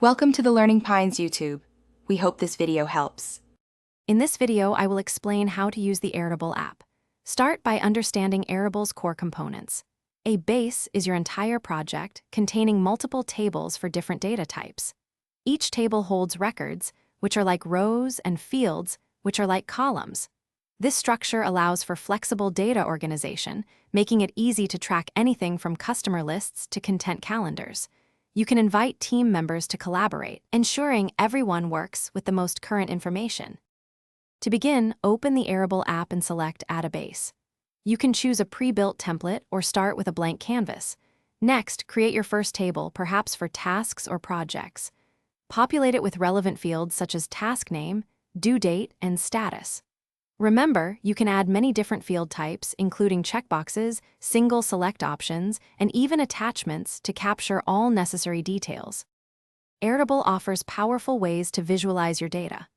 Welcome to the Learning Pines YouTube. We hope this video helps. In this video, I will explain how to use the Airtable app. Start by understanding Airtable's core components. A base is your entire project containing multiple tables for different data types. Each table holds records, which are like rows, and fields, which are like columns. This structure allows for flexible data organization, making it easy to track anything from customer lists to content calendars. You can invite team members to collaborate, ensuring everyone works with the most current information. To begin, open the Airtable app and select Add a Base. You can choose a pre-built template or start with a blank canvas. Next, create your first table, perhaps for tasks or projects. Populate it with relevant fields such as task name, due date, and status. Remember, you can add many different field types, including checkboxes, single select options, and even attachments to capture all necessary details. Airtable offers powerful ways to visualize your data.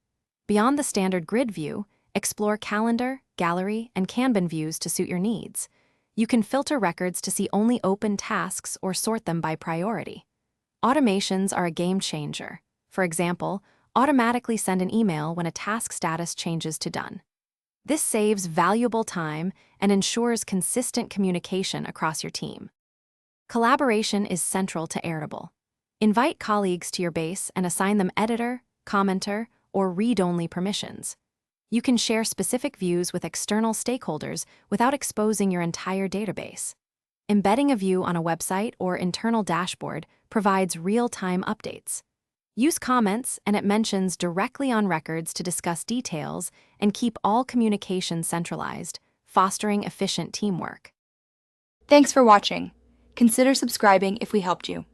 Beyond the standard grid view, explore calendar, gallery, and Kanban views to suit your needs. You can filter records to see only open tasks or sort them by priority. Automations are a game changer. For example, automatically send an email when a task status changes to done. This saves valuable time and ensures consistent communication across your team. Collaboration is central to Airtable. Invite colleagues to your base and assign them editor, commenter, or read-only permissions. You can share specific views with external stakeholders without exposing your entire database. Embedding a view on a website or internal dashboard provides real-time updates. Use comments, and it mentions directly on records to discuss details and keep all communication centralized, fostering efficient teamwork. Thanks for watching. Consider subscribing if we helped you.